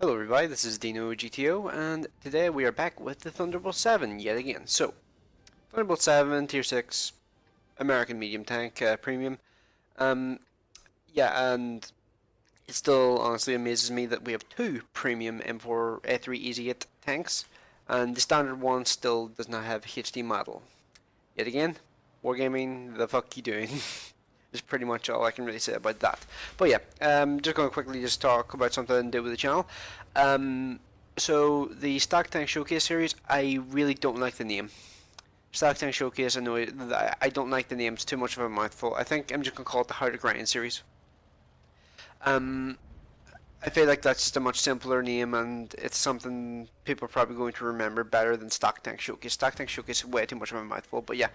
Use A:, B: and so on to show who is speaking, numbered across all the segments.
A: Hello everybody, this is DeanoGTO, and today we are back with the Thunderbolt VII yet again. So, Thunderbolt VII, Tier 6, American Medium Tank, Premium. Um, yeah, and it still honestly amazes me that we have two Premium M4 A3 Easy 8 tanks, and the standard one still does not have HD model. Yet again, Wargaming, the fuck you doing? Is pretty much all I can really say about that. But yeah, just going to quickly just talk about something to do with the channel. So the Stock Tank Showcase series, I really don't like the name. Stock Tank Showcase, I don't like the name. It's too much of a mouthful. I think I'm just going to call it the How to Grind series. I feel like that's just a much simpler name, and it's something people are probably going to remember better than Stock Tank Showcase. Stock Tank Showcase is way too much of a mouthful, but yeah.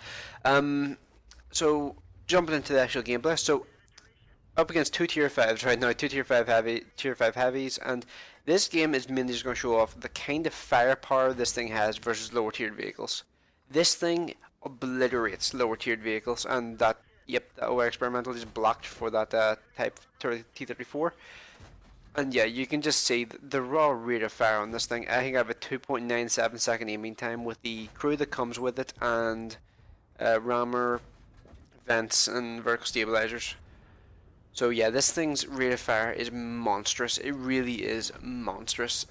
A: So jumping into the actual gameplay, so up against two tier 5s right now, two tier 5 heavies, and this game is mainly just going to show off the kind of firepower this thing has versus lower tiered vehicles. This thing obliterates lower tiered vehicles, and that, yep, that OR experimental is blocked for that Type T-34. And yeah, you can just see the raw rate of fire on this thing. I think I have a 2.97 second aiming time with the crew that comes with it, and rammer, vents, and vertical stabilizers. So yeah, this thing's rate of fire is monstrous. It really is monstrous.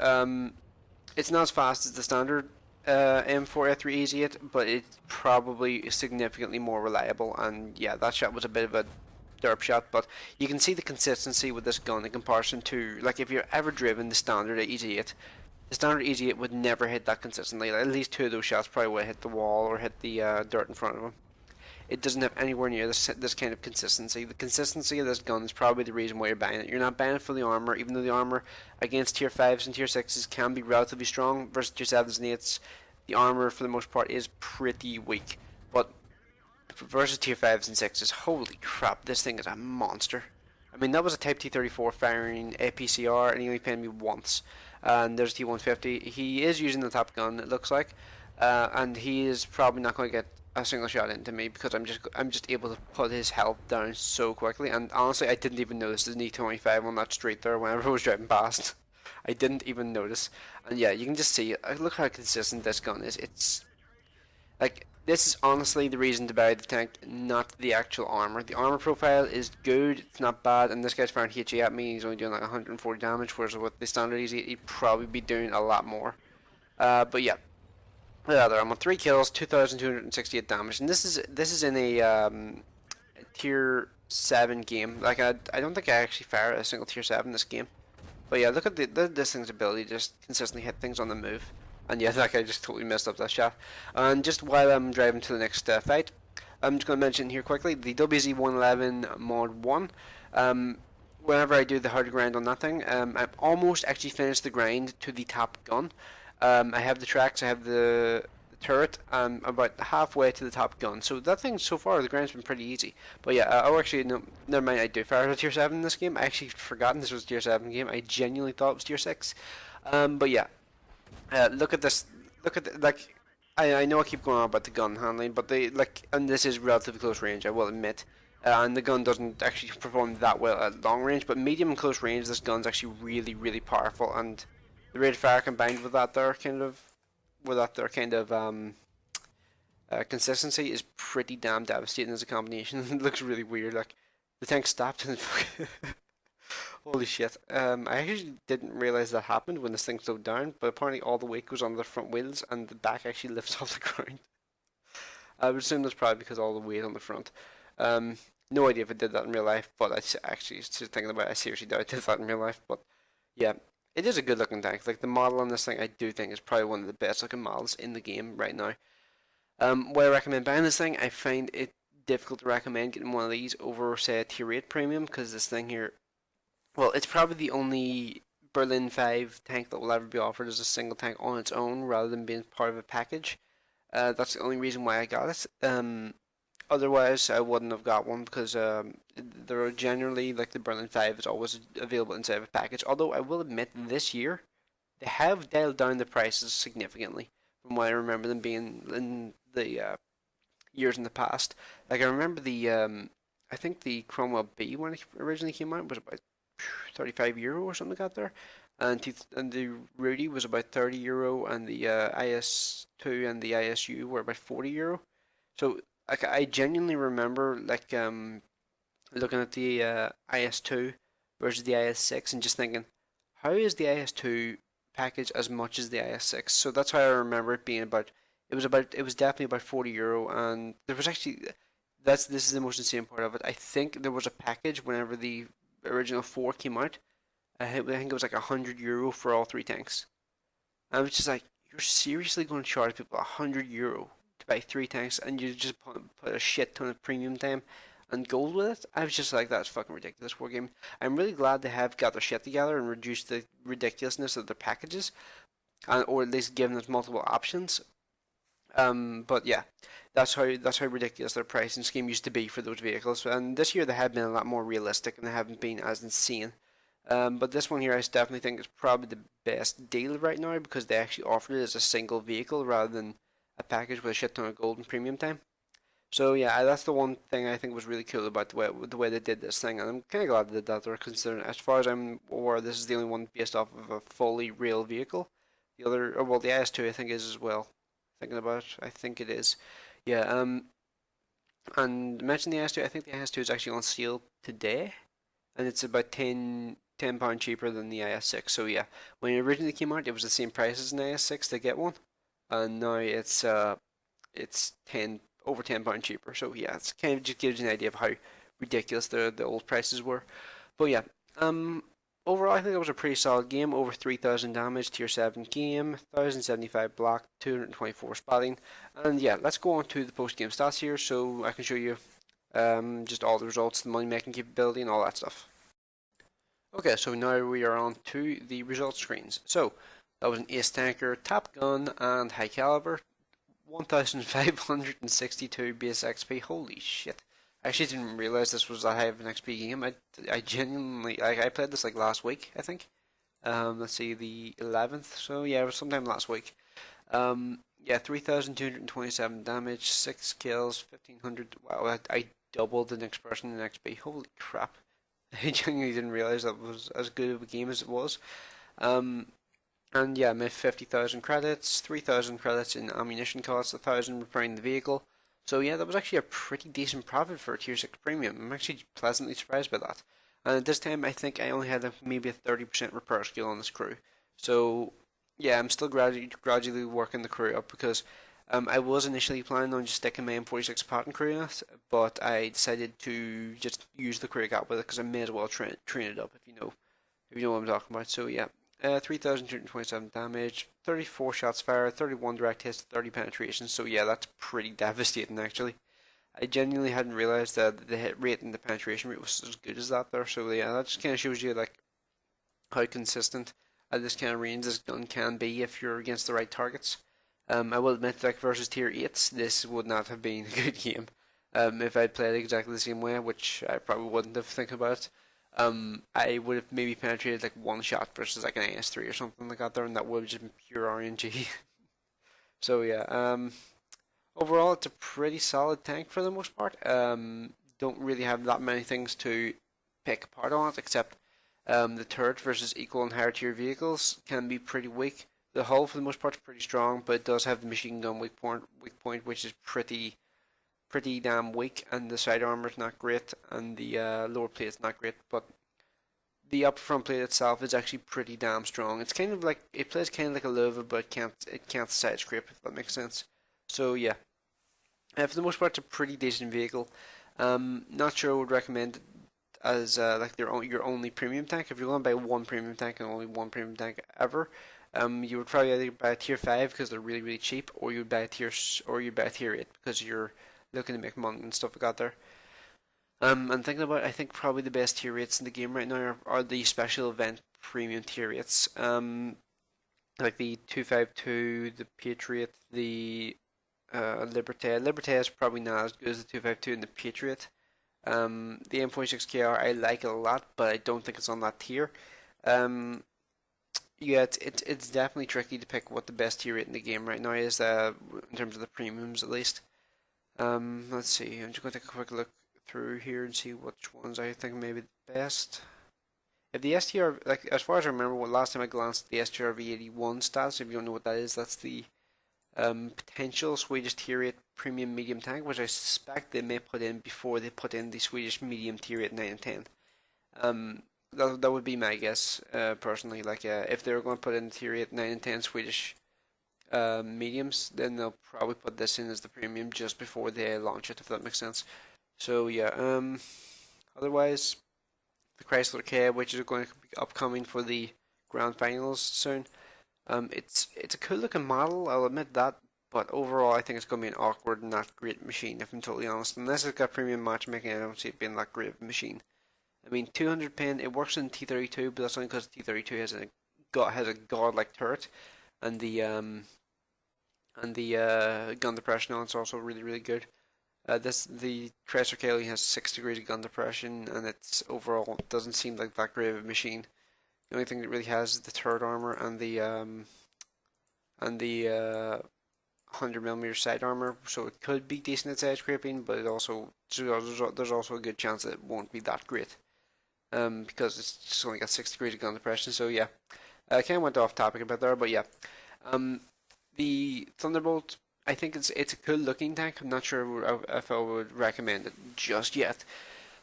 A: It's not as fast as the standard M4A3 Easy 8, but it's probably significantly more reliable. And yeah, that shot was a bit of a derp shot, but you can see the consistency with this gun in comparison to, like, if you're ever driven the standard Easy 8, the standard Easy 8 would never hit that consistently. Like, at least two of those shots probably would hit the wall or hit the dirt in front of them. It doesn't have anywhere near this kind of consistency. The consistency of this gun is probably the reason why you're buying it. You're not buying it for the armor, even though the armor against tier 5s and tier 6s can be relatively strong versus tier 7s and 8s. The armor, for the most part, is pretty weak. But versus tier 5s and 6s, holy crap, this thing is a monster. I mean, that was a Type T-34 firing APCR, and he only paid me once. And there's T-150. He is using the top gun, it looks like. And he is probably not going to get a single shot into me because I'm just able to put his health down so quickly. And honestly, I didn't even notice the E25 on that street there whenever I was driving past. I didn't even notice. And yeah, you can just see, look how consistent this gun is. It's like, this is honestly the reason to buy the tank, not the actual armor. The armor profile is good, it's not bad, and this guy's firing HE at me. He's only doing like 140 damage, whereas with the standard easy, he'd probably be doing a lot more. But yeah, I'm on 3 kills, 2,268 damage, and this is in a tier 7 game. Like, I don't think I actually fire a single tier 7 in this game. But yeah, look at this thing's ability to just consistently hit things on the move. And yeah, that guy just totally messed up that shot. And just while I'm driving to the next fight, I'm just going to mention here quickly the WZ-111 Mod 1. Whenever I do the hard grind on that thing, I've almost actually finished the grind to the top gun. I have the tracks, I have the turret, I'm about halfway to the top gun. So that thing, so far, the grind's been pretty easy. But yeah, oh actually, no, never mind, I do fire a tier 7 in this game. I actually forgotten this was a tier 7 game. I genuinely thought it was tier 6. But yeah, look at this, look at the, like, I know I keep going on about the gun handling, but and this is relatively close range, I will admit. And the gun doesn't actually perform that well at long range, but medium and close range, this gun's actually really, really powerful, and the rate of fire combined with that there kind of consistency is pretty damn devastating as a combination. It looks really weird. Like, the tank stopped and holy shit. I actually didn't realize that happened when this thing slowed down, but apparently all the weight goes on the front wheels and the back actually lifts off the ground. I would assume that's probably because all the weight on the front. No idea if it did that in real life, but I actually just thinking about it, I seriously doubt it did that in real life. But yeah, it is a good looking tank. Like, the model on this thing, I do think is probably one of the best looking models in the game right now. Why I recommend buying this thing, I find it difficult to recommend getting one of these over, say, a tier 8 premium, because this thing here, well, it's probably the only Berlin 5 tank that will ever be offered as a single tank on its own rather than being part of a package. That's the only reason why I got it. Otherwise, I wouldn't have got one because they're generally, like, the Berlin 5 is always available inside of a package. Although I will admit, this year they have dialed down the prices significantly from what I remember them being in the years in the past. Like, I remember I think the Cromwell B when it originally came out was about €35 or something like that there. and the Rudy was about €30, and the IS2 and the ISU were about €40. So like I genuinely remember like looking at the IS2 versus the IS6 and just thinking, how is the IS2 package as much as the IS6? So that's how I remember it being about. It was definitely about €40, and there was actually this is the most insane part of it. I think there was a package whenever the original four came out. I think it was like €100 for all three tanks. I was just like, you're seriously going to charge people €100 to buy three tanks, and you just put a shit ton of premium time and gold with it? I was just like, that's fucking ridiculous, Wargame. I'm really glad they have got their shit together and reduced the ridiculousness of their packages, or at least given us multiple options. But yeah, that's how ridiculous their pricing scheme used to be for those vehicles. And this year they have been a lot more realistic and they haven't been as insane. But this one here, I definitely think is probably the best deal right now because they actually offered it as a single vehicle rather than a package with a shit ton of gold and premium time. So yeah, that's the one thing I think was really cool about the way they did this thing, and I'm kind of glad they did that. They're considering, as far as I'm aware, this is the only one based off of a fully real vehicle. The other, oh, well, the IS2 I think is as well. Thinking about it, I think it is. Yeah. And mention the IS2. I think the IS2 is actually on sale today, and it's about £10 cheaper than the IS6. So yeah, when it originally came out, it was the same price as an IS6 to get one, and now it's over £10 cheaper. So yeah, it's kind of just gives you an idea of how ridiculous the old prices were. But yeah, um, overall I think it was a pretty solid game. Over 3,000 damage, tier 7 game, 1,075 block, 224 spotting, and yeah, let's go on to the post game stats here, so I can show you just all the results, the money making capability, and all that stuff. Okay, so now we are on to the results screens. So that was an ace tanker, top gun, and high caliber. 1,562 base XP. Holy shit! I actually didn't realize this was that high of an XP game. I genuinely I played this like last week, I think. Let's see, the 11th. So yeah, it was sometime last week. Yeah, 3,227 damage, 6 kills, 1,500. Wow, I doubled the next person in XP. Holy crap! I genuinely didn't realize that was as good of a game as it was. Um, and yeah, I made 50,000 credits, 3,000 credits in ammunition costs, 1,000 repairing the vehicle. So yeah, that was actually a pretty decent profit for a tier 6 premium. I'm actually pleasantly surprised by that. And at this time, I think I only had maybe a 30% repair skill on this crew. So yeah, I'm still gradually working the crew up because I was initially planning on just sticking my M46 pattern crew in it, but I decided to just use the crew I got with it because I may as well train it up if you know what I'm talking about. So yeah, 3,227 damage, 34 shots fired, 31 direct hits, 30 penetration. So yeah, that's pretty devastating actually. I genuinely hadn't realized that the hit rate and the penetration rate was as good as that there. So yeah, that just kind of shows you like how consistent at this kind of range this gun can be if you're against the right targets. I will admit, like versus tier 8s, this would not have been a good game. If I'd played exactly the same way, which I probably wouldn't have think about. I would have maybe penetrated like one shot versus like an AS3 or something like that there, and that would have just been pure RNG. So yeah, overall it's a pretty solid tank for the most part. Don't really have that many things to pick apart on it, except the turret versus equal and higher tier vehicles can be pretty weak. The hull for the most part is pretty strong, but it does have the machine gun weak point, which is pretty damn weak, and the side armor is not great, and the lower plate is not great, but the upper front plate itself is actually pretty damn strong. It's kind of like it plays kind of like a Lova, but it can't side scrape if that makes sense. So yeah, for the most part, it's a pretty decent vehicle. Not sure I would recommend it as like your only premium tank. If you're going to buy one premium tank and only one premium tank ever, you would probably either buy a tier 5 because they're really cheap, or you buy a tier 8 because you're looking to make money and stuff like that there. And thinking about it, I think probably the best tier rates in the game right now are the special event premium tier rates. Like the 252, the Patriot, the Liberté. Liberté is probably not as good as the 252 and the Patriot. The M46KR I like it a lot, but I don't think it's on that tier. Um, yeah, it's definitely tricky to pick what the best tier rate in the game right now is, in terms of the premiums at least. Let's see. I'm just going to take a quick look through here and see which ones I think may be the best. If the STR, like as far as I remember, what last time I glanced at the STRV-81 stats, if you don't know what that is, that's the potential Swedish tier 8 premium medium tank, which I suspect they may put in before they put in the Swedish medium tier 8 9 and 10. That would be my guess, personally. Like, if they were going to put in tier 8, 9, and 10 Swedish mediums, then they'll probably put this in as the premium just before they launch it, if that makes sense. So, yeah, otherwise, the Chrysler K, which is going to be upcoming for the grand finals soon. It's a cool looking model, I'll admit that, but overall I think it's going to be an awkward and not great machine, if I'm totally honest. Unless it's got premium matchmaking, I don't see it being that great of a machine. I mean, 200 pin, it works in T32, but that's only because T32 has a godlike turret, and the gun depression on it's also really good. The Tracer K has 6 degrees of gun depression, and it's overall doesn't seem like that great of a machine. The only thing that really has is the turret armor and the 100 millimeter side armor, so it could be decent at edge scraping, but it also there's also a good chance that it won't be that great. Because it's just only got 6 degrees of gun depression. So yeah, I kind of went off topic a bit there, but yeah, um, the Thunderbolt. I think it's a cool looking tank. I'm not sure if I would recommend it just yet.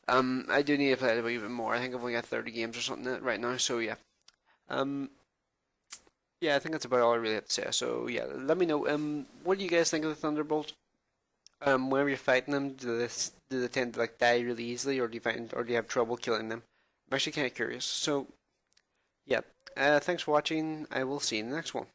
A: I do need to play it a wee bit more. I think I've only got 30 games or something right now. So yeah, um, yeah, I think that's about all I really have to say. So yeah, let me know. What do you guys think of the Thunderbolt? Whenever you're fighting them, do they tend to like die really easily, or do you have trouble killing them? I'm actually kind of curious. So yeah, thanks for watching. I will see you in the next one.